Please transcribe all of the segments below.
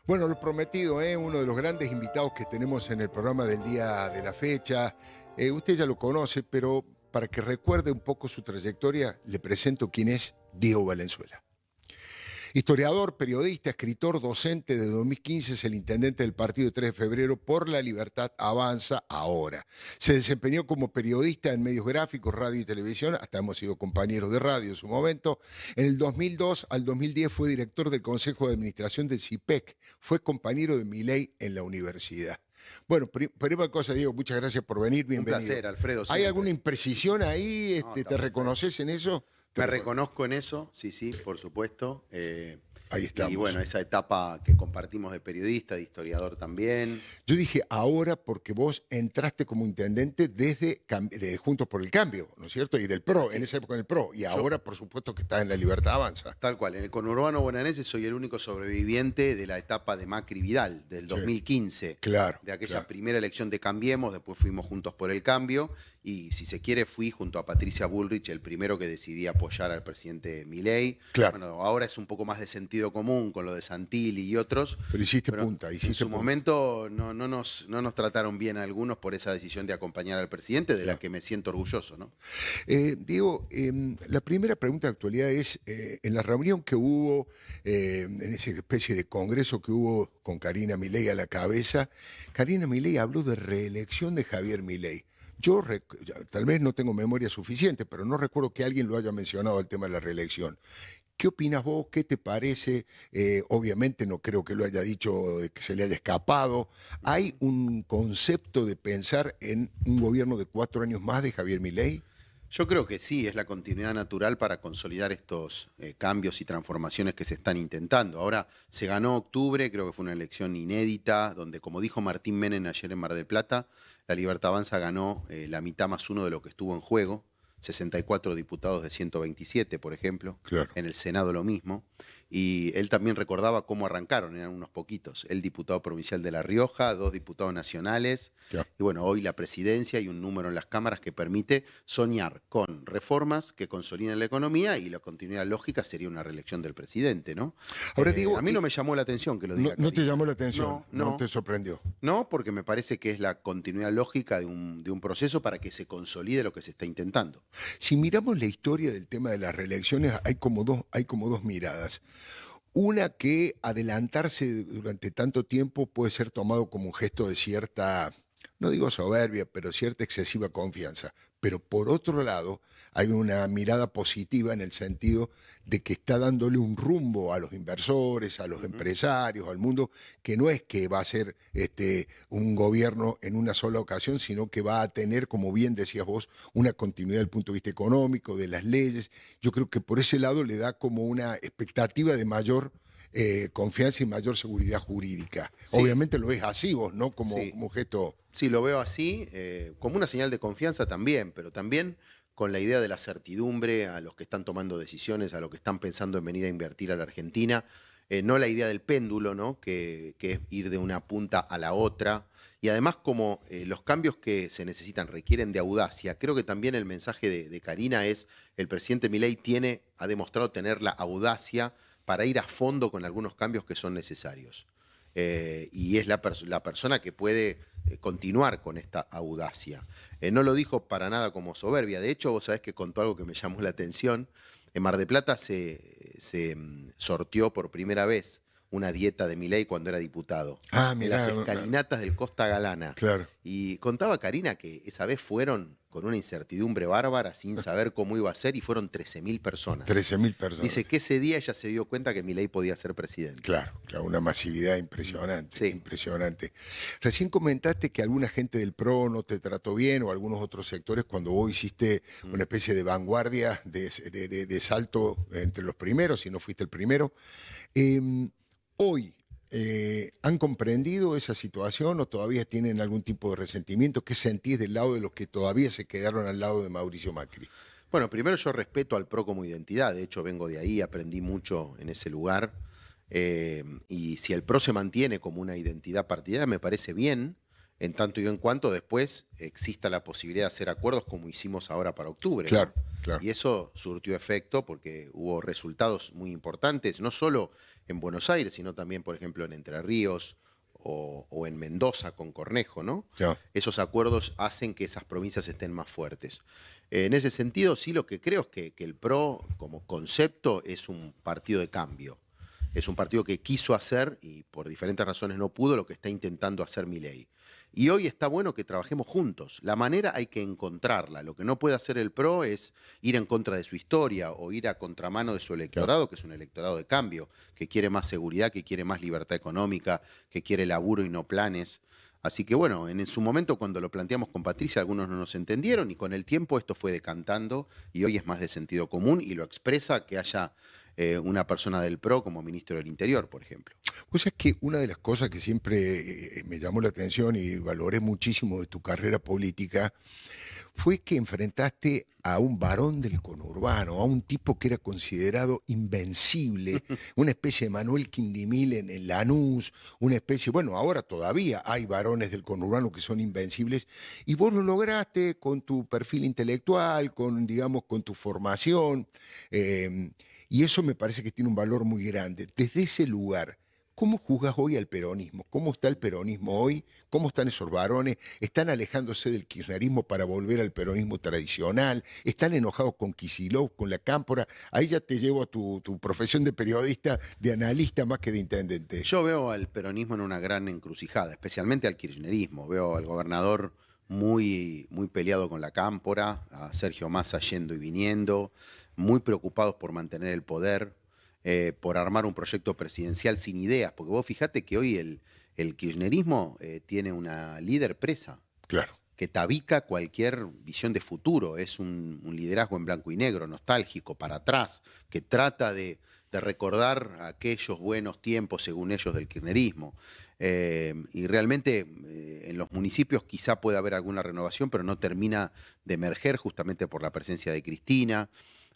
Bueno, lo prometido, uno de los grandes invitados que tenemos en el programa del día de la fecha. Usted ya lo conoce, pero para que recuerde un poco su trayectoria, le presento quién es Diego Valenzuela. Historiador, periodista, escritor, docente. De 2015 es el intendente del partido 3 de febrero por la libertad avanza ahora. Se desempeñó como periodista en medios gráficos, radio y televisión, hasta hemos sido compañeros de radio en su momento. En el 2002 al 2010 fue director del Consejo de Administración del CIPEC, fue compañero de Milei en la universidad. Bueno, primera cosa, Diego, muchas gracias por venir, Un bienvenido. placer, Alfredo, ¿Hay alguna siempre. imprecisión ahí? No, ¿Te estamos reconoces en eso? Me reconozco en eso, sí, sí, por supuesto. Ahí Y estamos. bueno, esa etapa que compartimos de periodista, de historiador también. Yo dije ahora porque vos entraste como intendente desde de Juntos por el Cambio, ¿no es cierto? Y del PRO, Así en es. esa época en el PRO. Y ahora, por supuesto, que estás en la Libertad Avanza. Tal cual, en el conurbano bonaerense soy el único sobreviviente de la etapa de Macri Vidal, del Sí, 2015. claro, De aquella claro. primera elección de Cambiemos, después fuimos Juntos por el Cambio, y si se quiere fui junto a Patricia Bullrich el primero que decidí apoyar al presidente Milei. Claro. Bueno, ahora es un poco más de sentido común con lo de Santilli y otros, Pero hiciste pero punta, en hiciste su punta. momento no nos trataron bien a algunos por esa decisión de acompañar al presidente, de la Claro. que me siento orgulloso, ¿no? Diego, la primera pregunta de actualidad es, en la reunión que hubo, en esa especie de congreso que hubo con Karina Milei a la cabeza, Karina Milei habló de reelección de Javier Milei. Yo tal vez no tengo memoria suficiente, pero no recuerdo que alguien lo haya mencionado el tema de la reelección. ¿Qué opinas vos? ¿Qué te parece? Obviamente no creo que lo haya dicho, que se le haya escapado. ¿Hay un concepto de pensar en un gobierno de 4 años más de Javier Milei? Yo creo que sí, es la continuidad natural para consolidar estos cambios y transformaciones que se están intentando. Ahora se ganó octubre, creo que fue una elección inédita, donde como dijo Martín Menem ayer en Mar del Plata, la Libertad Avanza ganó la mitad más uno de lo que estuvo en juego, 64 diputados de 127, por ejemplo, Claro. en el Senado lo mismo. Y él también recordaba cómo arrancaron, eran unos poquitos. El diputado provincial de La Rioja, 2 diputados nacionales, Ya. y bueno, hoy la presidencia y un número en las cámaras que permite soñar con reformas que consoliden la economía, y la continuidad lógica sería una reelección del presidente, ¿no? Ahora A digo, mí no me llamó la atención que lo no, diga no te Karina. llamó la atención, No, no no, te sorprendió. no, porque me parece que es la continuidad lógica de un proceso para que se consolide lo que se está intentando. Si miramos la historia del tema de las reelecciones, hay como dos miradas. Una, que adelantarse durante tanto tiempo puede ser tomado como un gesto de cierta, no digo soberbia, pero cierta excesiva confianza. Pero por otro lado, hay una mirada positiva en el sentido de que está dándole un rumbo a los inversores, a los Ujú. empresarios, al mundo, que no es que va a ser un gobierno en una sola ocasión, sino que va a tener, como bien decías vos, una continuidad desde el punto de vista económico, de las leyes. Yo creo que por ese lado le da como una expectativa de mayor confianza y mayor seguridad jurídica. Sí, Obviamente lo ves así vos, ¿no? sí. Como gesto. Sí, lo veo así, como una señal de confianza también, pero también con la idea de la certidumbre a los que están tomando decisiones, a los que están pensando en venir a invertir a la Argentina, no la idea del péndulo, ¿no? Que es ir de una punta a la otra. Y además, como los cambios que se necesitan requieren de audacia, creo que también el mensaje de Karina es, el presidente Milei ha demostrado tener la audacia para ir a fondo con algunos cambios que son necesarios. Y es la persona que puede continuar con esta audacia. No lo dijo para nada como soberbia. De hecho, vos sabés que contó algo que me llamó la atención. En Mar del Plata se sorteó por primera vez una dieta de Milei cuando era diputado, Ah, en las mirá, escalinatas del Costa Galana. claro. Y contaba Karina que esa vez fueron con una incertidumbre bárbara, sin saber cómo iba a ser, y fueron 13.000 personas. 13.000 personas. Dice que ese día ella se dio cuenta que Milei podía ser presidente. Claro, claro, una masividad impresionante, Sí. impresionante. Recién comentaste que alguna gente del PRO no te trató bien o algunos otros sectores cuando vos hiciste una especie de vanguardia, de salto entre los primeros, si no fuiste el primero. Hoy, ¿han comprendido esa situación o todavía tienen algún tipo de resentimiento? ¿Qué sentís del lado de los que todavía se quedaron al lado de Mauricio Macri? Bueno, primero yo respeto al PRO como identidad, de hecho vengo de ahí, aprendí mucho en ese lugar, y si el PRO se mantiene como una identidad partidaria me parece bien, en tanto y en cuanto después exista la posibilidad de hacer acuerdos como hicimos ahora para octubre, Claro, ¿no? claro. Y eso surtió efecto porque hubo resultados muy importantes, no solo en Buenos Aires, sino también, por ejemplo, en Entre Ríos o en Mendoza con Cornejo, ¿no? Ya. Esos acuerdos hacen que esas provincias estén más fuertes. En ese sentido, sí lo que creo es que el PRO como concepto es un partido de cambio. Es un partido que quiso hacer, y por diferentes razones no pudo, lo que está intentando hacer Milei. Y hoy está bueno que trabajemos juntos. La manera hay que encontrarla. Lo que no puede hacer el PRO es ir en contra de su historia o ir a contramano de su Claro. electorado, que es un electorado de cambio, que quiere más seguridad, que quiere más libertad económica, que quiere laburo y no planes. Así que bueno, en su momento cuando lo planteamos con Patricia, algunos no nos entendieron y con el tiempo esto fue decantando y hoy es más de sentido común y lo expresa que haya una persona del PRO como ministro del Interior, por ejemplo. Pues es que una de las cosas que siempre me llamó la atención y valoré muchísimo de tu carrera política fue que enfrentaste a un varón del conurbano, a un tipo que era considerado invencible, una especie de Manuel Quindimil en Lanús, una especie, bueno, ahora todavía hay varones del conurbano que son invencibles, y vos lo lograste con tu perfil intelectual, con, digamos, con tu formación, eh, y eso me parece que tiene un valor muy grande. Desde ese lugar, ¿cómo juzgas hoy al peronismo? ¿Cómo está el peronismo hoy? ¿Cómo están esos varones? ¿Están alejándose del kirchnerismo para volver al peronismo tradicional? ¿Están enojados con Kicillof, con la Cámpora? Ahí ya te llevo a tu profesión de periodista, de analista más que de intendente. Yo veo al peronismo en una gran encrucijada, especialmente al kirchnerismo. Veo al gobernador muy, muy peleado con la Cámpora, a Sergio Massa yendo y viniendo, muy preocupados por mantener el poder, por armar un proyecto presidencial sin ideas, porque vos fijate que hoy el kirchnerismo tiene una líder presa Claro. que tabica cualquier visión de futuro, es un liderazgo en blanco y negro, nostálgico, para atrás, que trata de recordar aquellos buenos tiempos, según ellos, del kirchnerismo. Y realmente en los municipios quizá pueda haber alguna renovación, pero no termina de emerger justamente por la presencia de Cristina,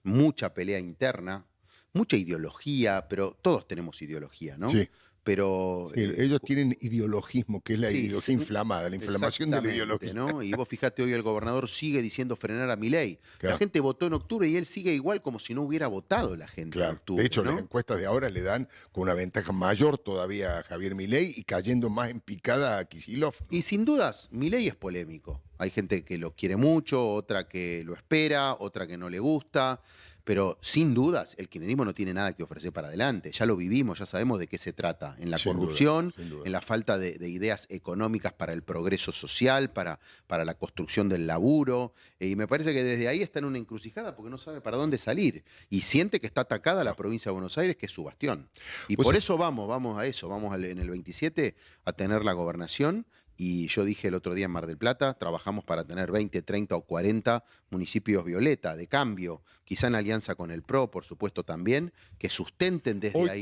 mucha pelea interna, mucha ideología, pero todos tenemos ideología, ¿no? Sí. Pero Sí, ellos tienen ideologismo, que es la sí, ideología inflamada, la inflamación de la exactamente, ideología. ¿no? Y vos fijate, hoy el gobernador sigue diciendo frenar a Milei. La Claro, gente votó en octubre y él sigue igual como si no hubiera votado la gente en claro. De octubre, hecho, las ¿no? encuestas de ahora le dan con una ventaja mayor todavía a Javier Milei y cayendo más en picada a Kicillof, Y ¿no? sin dudas, Milei es polémico. Hay gente que lo quiere mucho, otra que lo espera, otra que no le gusta, pero sin dudas el kirchnerismo no tiene nada que ofrecer para adelante. Ya lo vivimos, ya sabemos de qué se trata. En la Sin duda, corrupción, sin duda. en la falta de ideas económicas para el progreso social, para la construcción del laburo. Y me parece que desde ahí está en una encrucijada porque no sabe para dónde salir. Y siente que está atacada la No. provincia de Buenos Aires, que es su bastión. Y Pues por eso vamos a eso, en el 27 a tener la gobernación. Y yo dije el otro día en Mar del Plata, trabajamos para tener 20, 30 o 40 municipios violeta, de cambio, quizá en alianza con el PRO, por supuesto también, que sustenten desde hoy, ahí.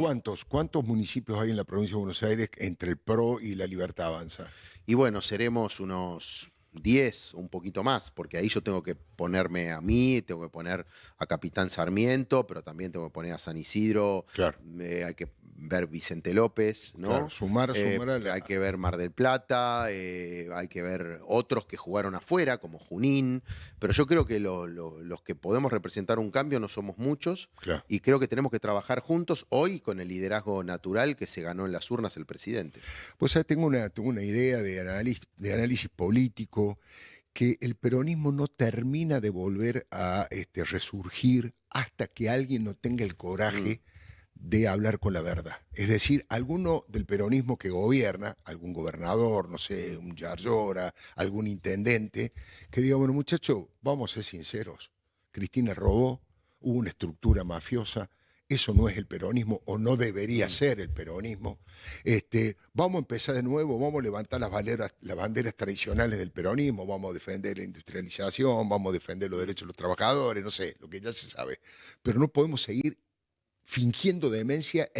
¿cuántos municipios hay en la provincia de Buenos Aires entre el PRO y la Libertad Avanza? Y bueno, seremos unos 10, un poquito más, porque ahí yo tengo que ponerme a mí, tengo que poner a Capitán Sarmiento, pero también tengo que poner a San Isidro, Claro, hay que ver Vicente López, claro. ¿no? Sumar a Hay la. que ver Mar del Plata, hay que ver otros que jugaron afuera, como Junín, pero yo creo que los que podemos representar un cambio no somos muchos Claro. y creo que tenemos que trabajar juntos hoy con el liderazgo natural que se ganó en las urnas el presidente. Pues tengo una idea de análisis político que el peronismo no termina de volver a resurgir hasta que alguien no tenga el Mm. coraje de hablar con la verdad. Es decir, alguno del peronismo que gobierna, algún gobernador, no sé, un Yarlora, algún intendente, que diga, bueno, muchachos, vamos a ser sinceros, Cristina robó, hubo una estructura mafiosa, eso no es el peronismo o no debería Mm. ser el peronismo. Vamos a empezar de nuevo, vamos a levantar las banderas tradicionales del peronismo, vamos a defender la industrialización, vamos a defender los derechos de los trabajadores, no sé, lo que ya se sabe. Pero no podemos seguir fingiendo demencia,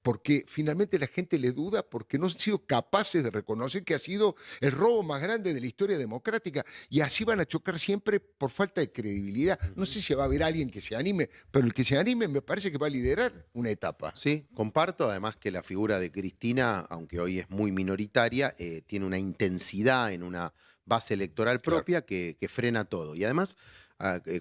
porque finalmente la gente le duda porque no han sido capaces de reconocer que ha sido el robo más grande de la historia democrática y así van a chocar siempre por falta de credibilidad. No sé si va a haber alguien que se anime, pero el que se anime me parece que va a liderar una etapa. Sí, comparto además que la figura de Cristina, aunque hoy es muy minoritaria, tiene una intensidad en una base electoral Claro. propia que frena todo. Y además,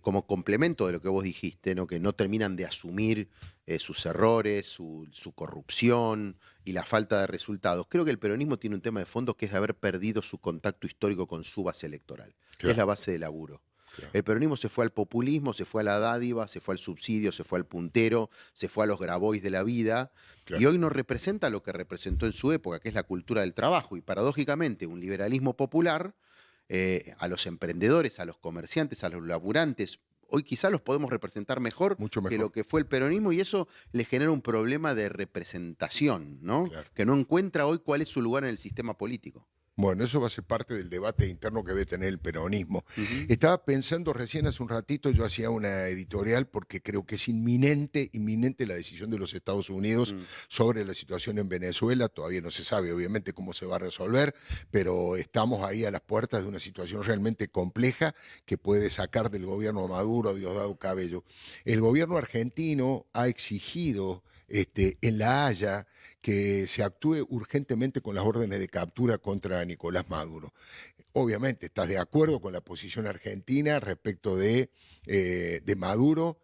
como complemento de lo que vos dijiste, ¿no? Que no terminan de asumir sus errores, su corrupción y la falta de resultados, creo que el peronismo tiene un tema de fondo que es de haber perdido su contacto histórico con su base electoral. Es Claro, la base de laburo. claro, El peronismo se fue al populismo, se fue a la dádiva, se fue al subsidio, se fue al puntero, se fue a los grabois de la vida, y claro. hoy no representa lo que representó en su época, que es la cultura del trabajo, y paradójicamente un liberalismo popular, a los emprendedores, a los comerciantes, a los laburantes, hoy quizá los podemos representar mejor Mucho que mejor. lo que fue el peronismo, y eso le genera un problema de representación, ¿no? Claro. Que no encuentra hoy cuál es su lugar en el sistema político. Bueno, eso va a ser parte del debate interno que debe tener el peronismo. Ujú. Estaba pensando recién hace un ratito, yo hacía una editorial porque creo que es inminente la decisión de los Estados Unidos Mm. sobre la situación en Venezuela. Todavía no se sabe, obviamente, cómo se va a resolver, pero estamos ahí a las puertas de una situación realmente compleja que puede sacar del gobierno Maduro a Diosdado Cabello. El gobierno argentino ha exigido en La Haya que se actúe urgentemente con las órdenes de captura contra Nicolás Maduro. Obviamente, estás de acuerdo con la posición argentina respecto de Maduro.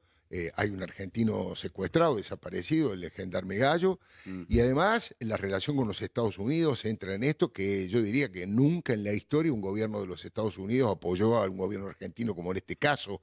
Hay un argentino secuestrado, desaparecido, el gendarme Gallo, y Ujú. además la relación con los Estados Unidos entra en esto que yo diría que nunca en la historia un gobierno de los Estados Unidos apoyó a un gobierno argentino como en este caso.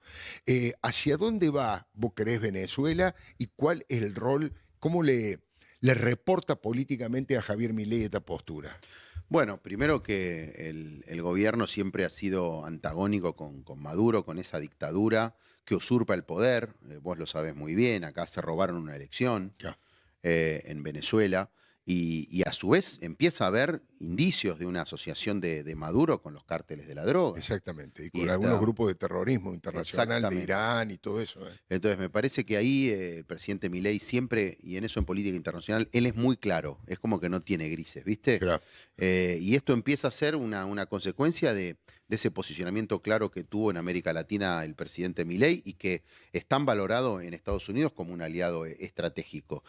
¿Hacia dónde va, vos querés, Venezuela y cuál es el rol, cómo le reporta políticamente a Javier Milei esta postura? Bueno, primero que el gobierno siempre ha sido antagónico con Maduro, con esa dictadura que usurpa el poder. Vos lo sabés muy bien, acá se robaron una elección Ya, en Venezuela, y a su vez empieza a haber indicios de una asociación de Maduro con los cárteles de la droga. exactamente. Y Y con algunos está grupos de terrorismo internacional de exactamente. Irán y todo eso. Entonces, me parece que ahí el presidente Milei siempre, y en eso en política internacional, él es muy claro, es como que no tiene grises, ¿viste? Claro, Y esto empieza a ser una consecuencia de ese posicionamiento claro que tuvo en América Latina el presidente Milei y que es tan valorado en Estados Unidos como un aliado estratégico.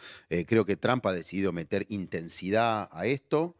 Creo que Trump ha decidido meter intensidad a esto,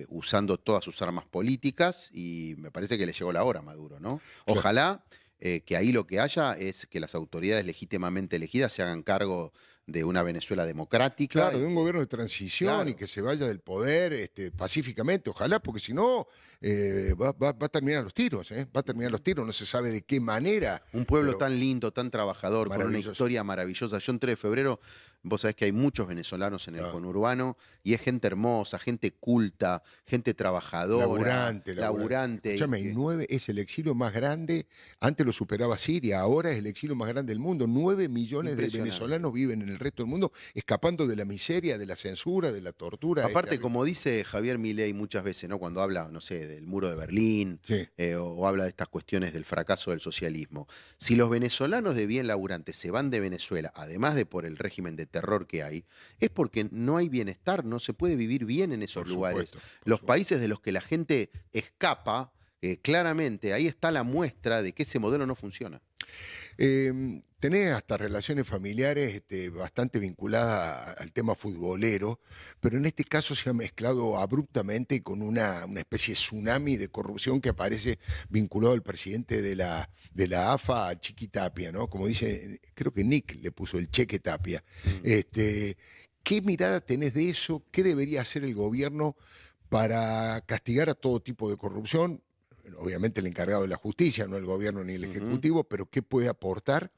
usando todas sus armas políticas, y me parece que le llegó la hora a Maduro, ¿no? claro. Ojalá que ahí lo que haya es que las autoridades legítimamente elegidas se hagan cargo de una Venezuela democrática Claro, y de un que, gobierno de transición y claro, que se vaya del poder pacíficamente, ojalá, porque si no va a terminar los tiros, ¿eh? Va a terminar los ujú. tiros, no se sabe de qué manera, Un pueblo pero tan lindo, tan trabajador, con una maravilloso. historia maravillosa. Yo en 3 de febrero, vos sabés que hay muchos venezolanos en el Ah, conurbano y es gente hermosa, gente culta, gente trabajadora, laburante, laburante. laburante y Escúchame, y que... 9 es el exilio más grande, antes lo superaba Siria, ahora es el exilio más grande del mundo. 9 millones de Impresionante. venezolanos viven en el resto del mundo escapando de la miseria, de la censura, de la tortura. Es Aparte, terrible. como dice Javier Milei muchas veces, ¿no? Cuando habla, no sé, del muro de Berlín, Sí, o habla de estas cuestiones del fracaso del socialismo, si los venezolanos de bien laburantes se van de Venezuela, además de por el régimen de terror que hay, es porque no hay bienestar, no se puede vivir bien en esos por lugares. supuesto, por Los supuesto. países de los que la gente escapa, claramente ahí está la muestra de que ese modelo no funciona. Tenés hasta relaciones familiares bastante vinculadas al tema futbolero, pero en este caso se ha mezclado abruptamente con una especie de tsunami de corrupción que aparece vinculado al presidente de la AFA, a Chiqui Tapia, ¿no? Como dice, creo que Nick le puso el Cheque Tapia. Mm. Este, ¿Qué mirada tenés de eso? ¿Qué debería hacer el gobierno para castigar a todo tipo de corrupción? Obviamente el encargado de la justicia, no el gobierno ni el Ujú. ejecutivo, pero ¿qué puede aportar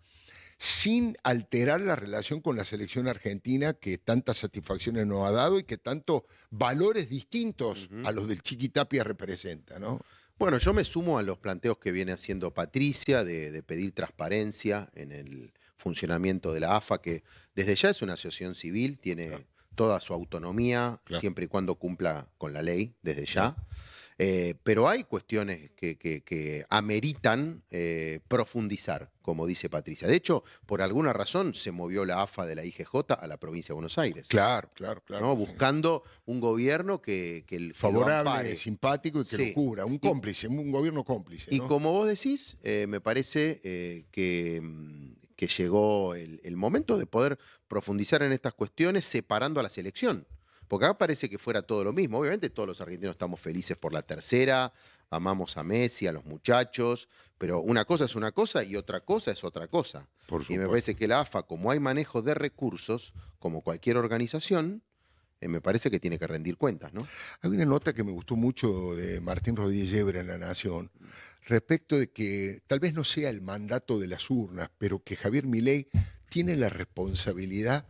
sin alterar la relación con la selección argentina que tantas satisfacciones nos ha dado y que tanto valores distintos Ujú. a los del Chiqui Tapia representa, ¿no? Bueno, yo me sumo a los planteos que viene haciendo Patricia de pedir transparencia en el funcionamiento de la AFA, que desde ya es una asociación civil, Claro, tiene toda su autonomía, claro, siempre y cuando cumpla con la ley, desde claro. ya. Pero hay cuestiones que ameritan profundizar, como dice Patricia. De hecho, por alguna razón se movió la AFA de la IGJ a la provincia de Buenos Aires. Claro, claro, claro. ¿No? Buscando un gobierno que lo Favorable, ampare. simpático y que lo Sí. cubra. Un cómplice, un gobierno cómplice, Y ¿no? como vos decís, me parece que llegó el momento de poder profundizar en estas cuestiones separando a la selección. Porque acá parece que fuera todo lo mismo. Obviamente todos los argentinos estamos felices por la tercera, amamos a Messi, a los muchachos, pero una cosa es una cosa y otra cosa es otra cosa. Por Y me supuesto. parece que la AFA, como hay manejo de recursos, como cualquier organización, me parece que tiene que rendir cuentas, ¿no? Hay una nota que me gustó mucho de Martín Rodríguez Yebra en La Nación, respecto de que tal vez no sea el mandato de las urnas, pero que Javier Milei tiene la responsabilidad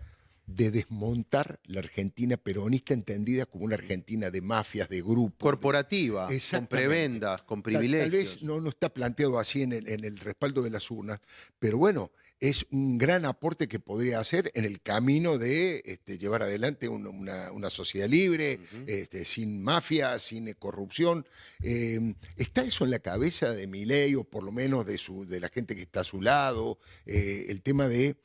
de desmontar la Argentina peronista entendida como una Argentina de mafias, de grupos. Corporativa, con Exactamente. prebendas, con Tal vez privilegios. no está planteado así en el respaldo de las urnas, pero bueno, es un gran aporte que podría hacer en el camino de llevar adelante una sociedad libre, sin mafia, sin corrupción. ¿Está eso en la cabeza de Milei o por lo menos de la gente que está a su lado? El tema de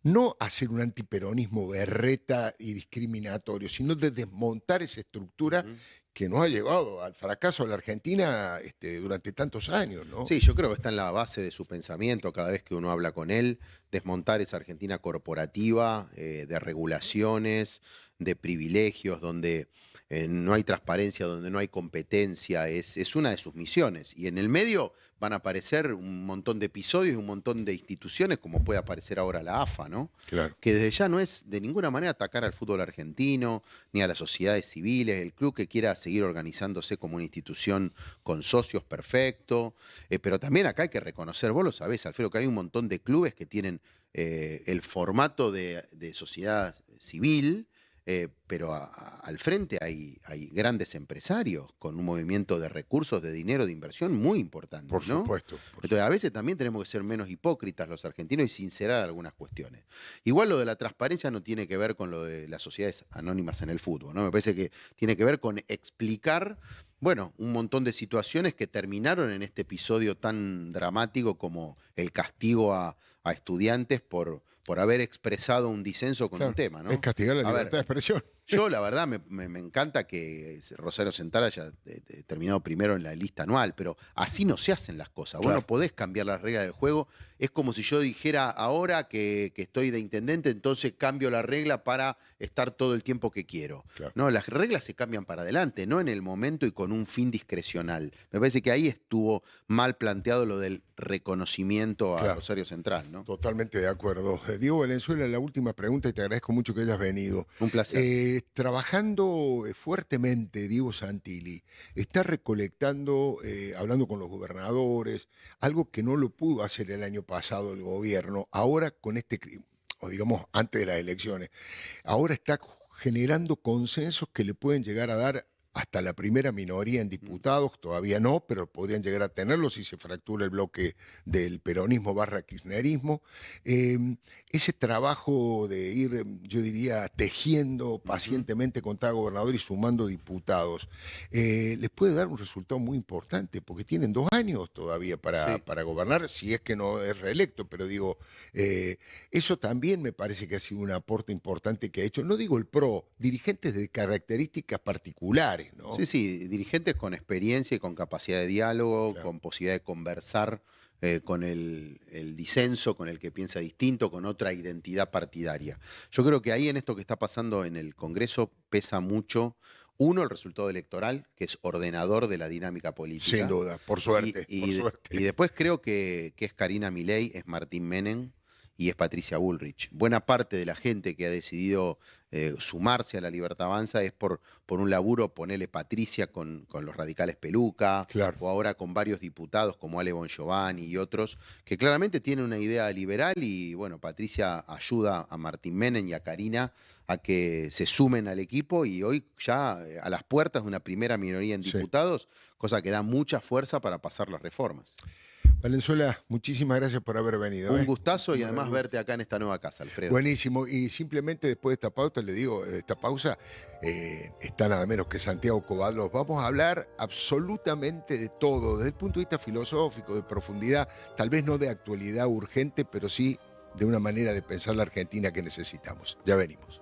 no hacer un antiperonismo berreta y discriminatorio, sino de desmontar esa estructura que nos ha llevado al fracaso a la Argentina durante tantos años, ¿no? Sí, yo creo que está en la base de su pensamiento cada vez que uno habla con él, desmontar esa Argentina corporativa, de regulaciones, de privilegios, donde no hay transparencia, donde no hay competencia, es una de sus misiones. Y en el medio van a aparecer un montón de episodios y un montón de instituciones, como puede aparecer ahora la AFA, ¿no? Claro. Que desde ya no es de ninguna manera atacar al fútbol argentino, ni a las sociedades civiles, el club que quiera seguir organizándose como una institución con socios perfecto, pero también acá hay que reconocer, vos lo sabés, Alfredo, que hay un montón de clubes que tienen el formato de sociedad civil, pero al frente hay grandes empresarios con un movimiento de recursos, de dinero, de inversión muy importante. Por ¿no? supuesto. Entonces, a veces también tenemos que ser menos hipócritas los argentinos y sincerar algunas cuestiones. Igual lo de la transparencia no tiene que ver con lo de las sociedades anónimas en el fútbol, ¿no? Me parece que tiene que ver con explicar, bueno, un montón de situaciones que terminaron en este episodio tan dramático como el castigo a estudiantes por haber expresado un disenso con un tema, ¿no? Es castigar la A ver, libertad de expresión. yo, la verdad, me encanta que Rosario Centara haya terminado primero en la lista anual, pero así no se hacen las cosas. Vos Claro. no podés cambiar las reglas del juego. Es como si yo dijera ahora que estoy de intendente, entonces cambio la regla para estar todo el tiempo que quiero. Claro. No, las reglas se cambian para adelante, no en el momento y con un fin discrecional. Me parece que ahí estuvo mal planteado lo del reconocimiento a Claro. Rosario Central, ¿no? Totalmente de acuerdo. Diego Valenzuela, la última pregunta y te agradezco mucho que hayas venido. Un placer. Trabajando fuertemente, Diego Santilli está recolectando, hablando con los gobernadores, algo que no lo pudo hacer el año pasado el gobierno, ahora con o digamos antes de las elecciones, ahora está generando consensos que le pueden llegar a dar hasta la primera minoría en diputados, todavía no, pero podrían llegar a tenerlo si se fractura el bloque del peronismo barra kirchnerismo. Ese trabajo de ir, yo diría, tejiendo pacientemente con cada gobernador y sumando diputados, les puede dar un resultado muy importante, porque tienen 2 años todavía para gobernar, si es que no es reelecto, pero digo, eso también me parece que ha sido un aporte importante que ha hecho, no digo el PRO, dirigentes de características particulares, ¿no? Sí, sí, dirigentes con experiencia y con capacidad de diálogo, Claro. con posibilidad de conversar con el disenso, con el que piensa distinto, con otra identidad partidaria. Yo creo que ahí en esto que está pasando en el Congreso pesa mucho, uno, el resultado electoral, que es ordenador de la dinámica política. Sin duda, por suerte, por suerte. Y después creo que es Karina Milei, es Martín Menem y es Patricia Bullrich. Buena parte de la gente que ha decidido sumarse a la Libertad Avanza es por un laburo, ponele Patricia con los radicales Peluca, Claro. o ahora con varios diputados como Ale Bongiovanni y otros, que claramente tienen una idea liberal y bueno, Patricia ayuda a Martín Menem y a Karina a que se sumen al equipo y hoy ya a las puertas de una primera minoría en Sí. diputados, cosa que da mucha fuerza para pasar las reformas. Valenzuela, muchísimas gracias por haber venido. Un gustazo y además Maravilla. verte acá en esta nueva casa, Alfredo. Buenísimo. Y simplemente después de esta pauta, le digo, esta pausa, está nada menos que Santiago Coballos. Vamos a hablar absolutamente de todo, desde el punto de vista filosófico, de profundidad, tal vez no de actualidad urgente, pero sí de una manera de pensar la Argentina que necesitamos. Ya venimos.